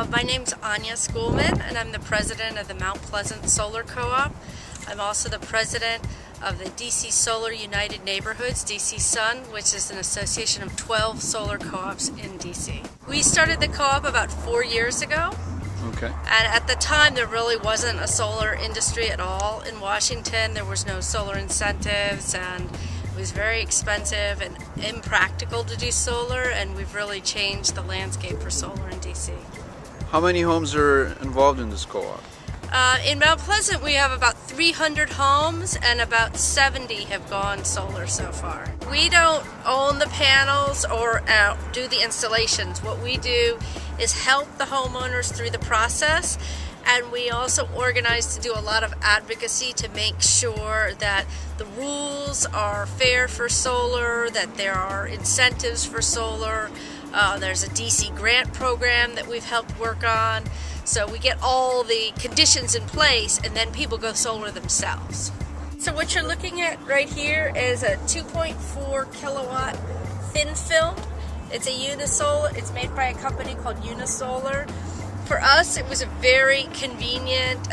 My name's Anya Schoolman, and I'm the president of the Mount Pleasant Solar Co-op. I'm also the president of the DC Solar United Neighborhoods, DC Sun, which is an association of 12 solar co-ops in DC. We started the co-op about 4 years ago. Okay. And at the time, there really wasn't a solar industry at all in Washington. There was no solar incentives, and it was very expensive and impractical to do solar, and we've really changed the landscape for solar in DC. How many homes are involved in this co-op? In Mount Pleasant, we have about 300 homes, and about 70 have gone solar so far. We don't own the panels or do the installations. What we do is help the homeowners through the process, and we also organize to do a lot of advocacy to make sure that the rules are fair for solar, that there are incentives for solar. There's a DC grant program that we've helped work on. So we get all the conditions in place, and then people go solar themselves. So what you're looking at right here is a 2.4 kilowatt thin film. It's a Unisolar. It's made by a company called Unisolar. For us, it was a very convenient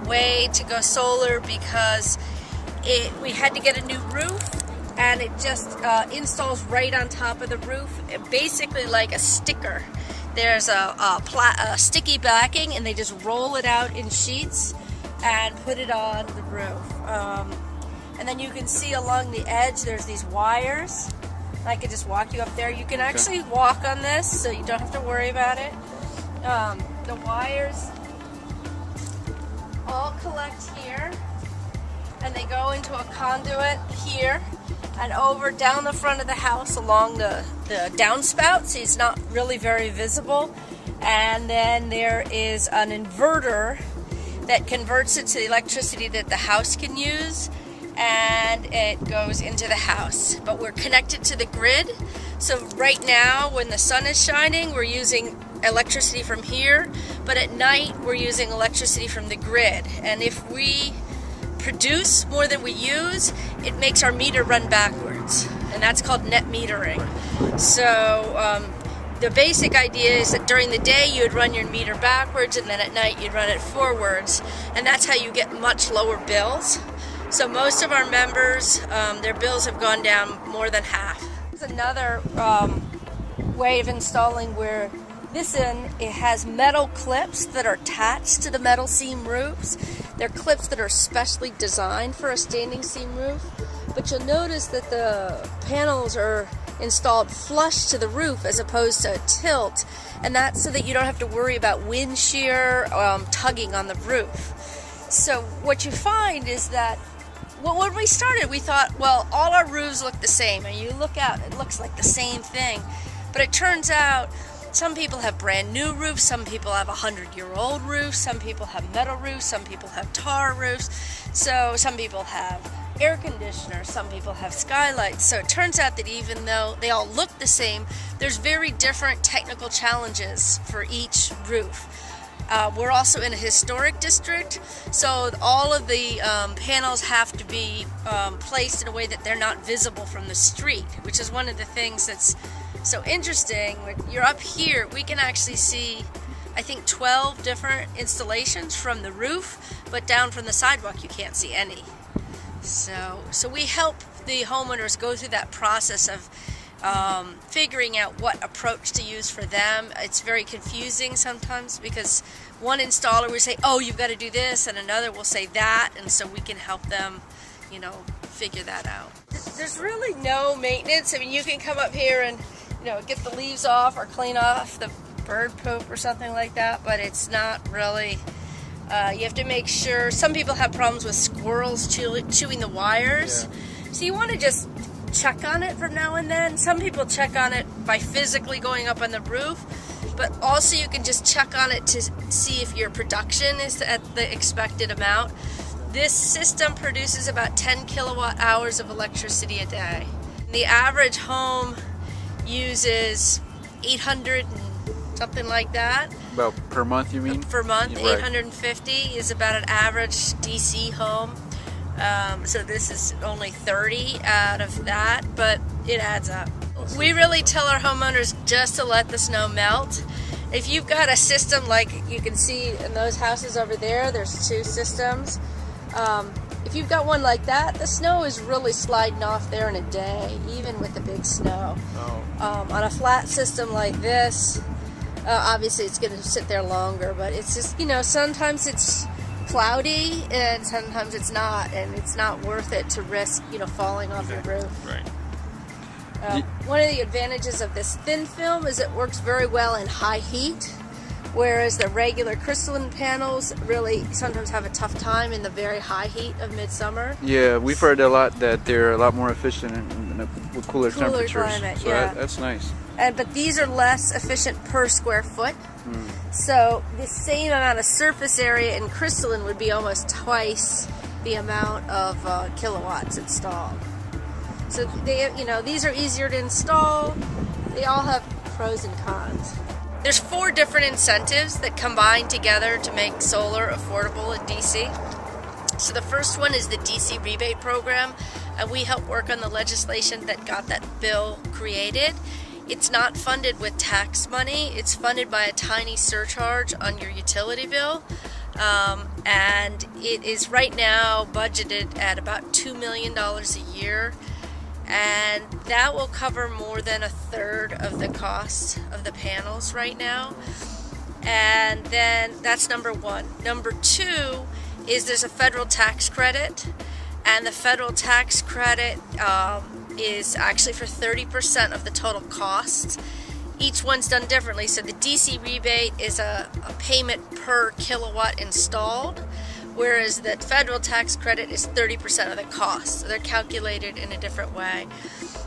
way to go solar because we had to get a new roof, and it just installs right on top of the roof, basically like a sticker. There's a sticky backing, and they just roll it out in sheets and put it on the roof. And then you can see along the edge there's these wires. I could just walk you up there. You can actually walk on this, so you don't have to worry about it. The wires all collect here, and they go into a conduit here and over down the front of the house along the downspout, so it's not really very visible. And then there is an inverter that converts it to the electricity that the house can use, and it goes into the house. But we're connected to the grid, so right now when the sun is shining, we're using electricity from here, but at night we're using electricity from the grid. And if we produce more than we use, it makes our meter run backwards, and that's called net metering. So the basic idea is that during the day you would run your meter backwards, and then at night you'd run it forwards, and that's how you get much lower bills. So most of our members, their bills have gone down more than half. There's another way of installing where it has metal clips that are attached to the metal seam roofs. They're clips that are specially designed for a standing seam roof, but you'll notice that the panels are installed flush to the roof as opposed to a tilt, and that's so that you don't have to worry about wind shear tugging on the roof. So what you find is that, well, when we started, we thought, well, all our roofs look the same, and you look out, it looks like the same thing, but it turns out some people have brand new roofs, some people have 100-year-old roofs, some people have metal roofs, some people have tar roofs, so some people have air conditioners, some people have skylights. So it turns out that even though they all look the same, there's very different technical challenges for each roof. We're also in a historic district, so all of the panels have to be placed in a way that they're not visible from the street, which is one of the things that's so interesting. When you're up here, we can actually see, I think, 12 different installations from the roof, but down from the sidewalk you can't see any. So we help the homeowners go through that process of figuring out what approach to use for them. It's very confusing sometimes because one installer will say, oh, you've got to do this, and another will say that, and so we can help them, figure that out. There's really no maintenance. I mean, you can come up here and get the leaves off or clean off the bird poop or something like that, but it's not really, you have to make sure. Some people have problems with squirrels chewing the wires, so you want to just check on it from now and then. Some people check on it by physically going up on the roof, but also you can just check on it to see if your production is at the expected amount. This system produces about 10 kilowatt hours of electricity a day. The average home uses 800 and something like that. About per month, you mean? Per month, right. 850 is about an average DC home. So this is only 30 out of that, but it adds up. We really tell our homeowners just to let the snow melt, If you've got a system like you can see in those houses over there, there's 2 systems. If you've got one like that, the snow is really sliding off there in a day, even with the big snow. Oh. On a flat system like this, obviously it's going to sit there longer, but it's just, sometimes it's cloudy and sometimes it's not, and it's not worth it to risk, falling off your roof. Right. One of the advantages of this thin film is it works very well in high heat, whereas the regular crystalline panels really sometimes have a tough time in the very high heat of midsummer. Yeah, we've heard a lot that they're a lot more efficient with cooler temperatures. Climate, so yeah. That's nice. But these are less efficient per square foot. So the same amount of surface area in crystalline would be almost twice the amount of kilowatts installed. So these are easier to install. They all have pros and cons. There's 4 different incentives that combine together to make solar affordable in DC. So the first one is the DC rebate program, and we helped work on the legislation that got that bill created. It's not funded with tax money. It's funded by a tiny surcharge on your utility bill. And it is right now budgeted at about $2 million a year. And that will cover more than 1/3 of the cost of the panels right now. And then that's number 1. Number 2 is there's a federal tax credit, and the federal tax credit is actually for 30% of the total cost. Each one's done differently. So the DC rebate is a payment per kilowatt installed, whereas the federal tax credit is 30% of the cost. So they're calculated in a different way.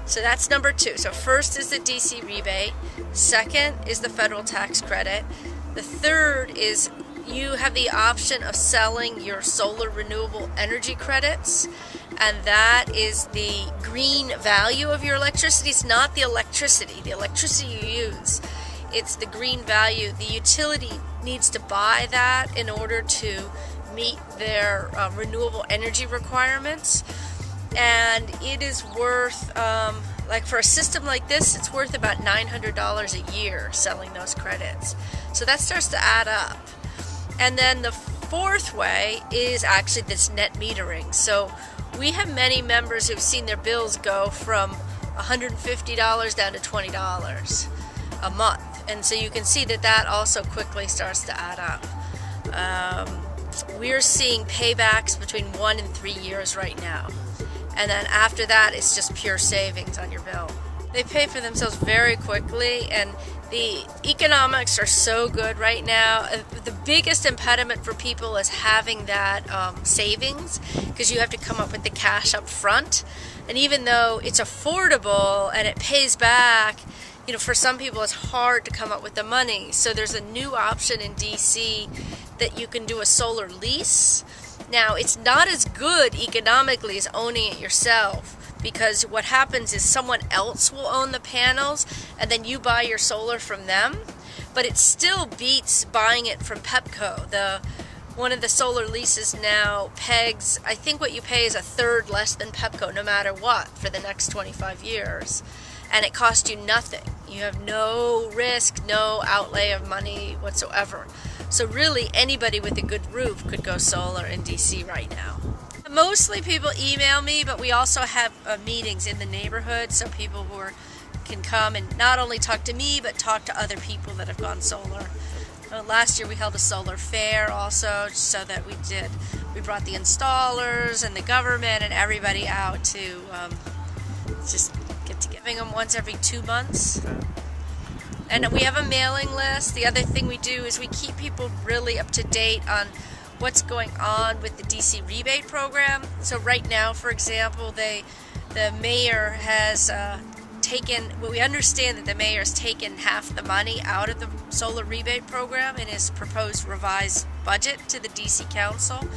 So that's number 2. So first is the DC rebate. Second is the federal tax credit. The third is you have the option of selling your solar renewable energy credits, and that is the green value of your electricity. It's not the electricity you use. It's the green value. The utility needs to buy that in order to meet their renewable energy requirements, and it is worth like for a system like this, it's worth about $900 a year selling those credits. So that starts to add up. And then the fourth way is actually this net metering. So we have many members who've seen their bills go from $150 down to $20 a month, and so you can see that also quickly starts to add up. We're seeing paybacks between 1 and 3 years right now. And then after that, it's just pure savings on your bill. They pay for themselves very quickly, and the economics are so good right now. The biggest impediment for people is having that savings, because you have to come up with the cash up front. And even though it's affordable and it pays back, for some people it's hard to come up with the money. So there's a new option in DC that you can do a solar lease. Now, it's not as good economically as owning it yourself, because what happens is someone else will own the panels and then you buy your solar from them, but it still beats buying it from Pepco. One of the solar leases now pegs, I think what you pay is 1/3 less than Pepco no matter what for the next 25 years, and it costs you nothing. You have no risk, no outlay of money whatsoever. So really anybody with a good roof could go solar in DC right now. Mostly people email me, but we also have meetings in the neighborhood, so people can come and not only talk to me, but talk to other people that have gone solar. Last year we held a solar fair also, so that we brought the installers and the government and everybody out to just get together. Giving them once every 2 months. And we have a mailing list. The other thing we do is we keep people really up to date on what's going on with the DC rebate program. So right now, for example, the mayor has we understand that the mayor has taken half the money out of the solar rebate program in his proposed revised budget to the DC Council.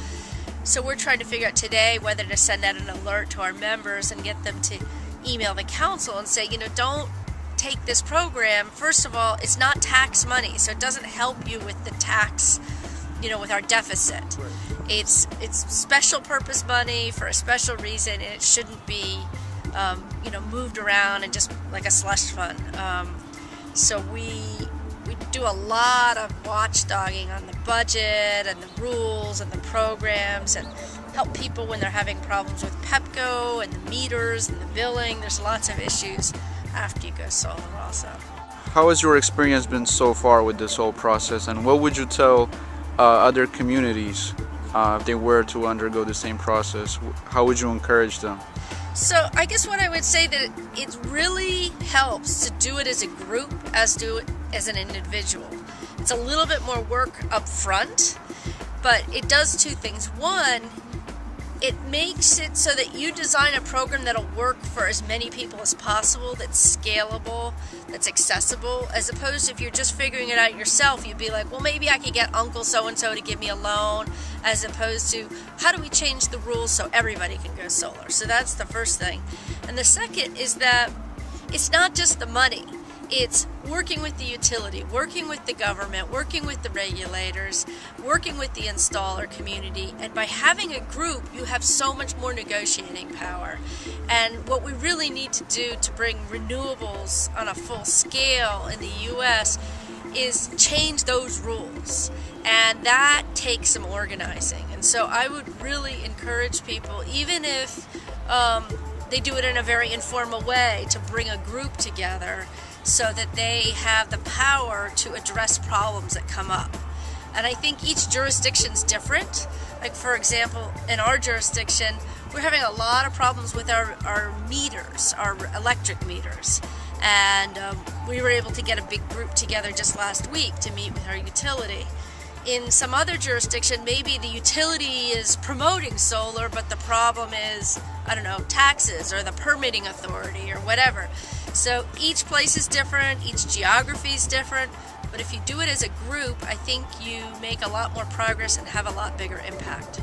So we're trying to figure out today whether to send out an alert to our members and get them to email the council and say, don't take this program. First of all, it's not tax money, so it doesn't help you with the tax, with our deficit. Right. It's special purpose money for a special reason, and it shouldn't be, moved around and just like a slush fund. So we do a lot of watchdogging on the budget and the rules and the programs, and help people when they're having problems with Pepco and the meters and the billing. There's lots of issues after you go solar also. How has your experience been so far with this whole process, and what would you tell other communities if they were to undergo the same process? How would you encourage them? So I guess what I would say that it really helps to do it as a group as do it as an individual. It's a little bit more work up front, but it does two things. One, it makes it so that you design a program that'll work for as many people as possible, that's scalable, that's accessible, as opposed to if you're just figuring it out yourself, you'd be like, well, maybe I could get Uncle so-and-so to give me a loan, as opposed to how do we change the rules so everybody can go solar. So that's the first thing. And the second is that it's not just the money. It's working with the utility, working with the government, working with the regulators, working with the installer community. And by having a group, you have so much more negotiating power. And what we really need to do to bring renewables on a full scale in the U.S. is change those rules. And that takes some organizing. And so I would really encourage people, even if they do it in a very informal way, to bring a group together so that they have the power to address problems that come up. And I think each jurisdiction's different. Like, for example, in our jurisdiction, we're having a lot of problems with our meters, our electric meters. And we were able to get a big group together just last week to meet with our utility. In some other jurisdiction, maybe the utility is promoting solar, but the problem is, I don't know, taxes or the permitting authority or whatever. So each place is different, each geography is different, but if you do it as a group, I think you make a lot more progress and have a lot bigger impact.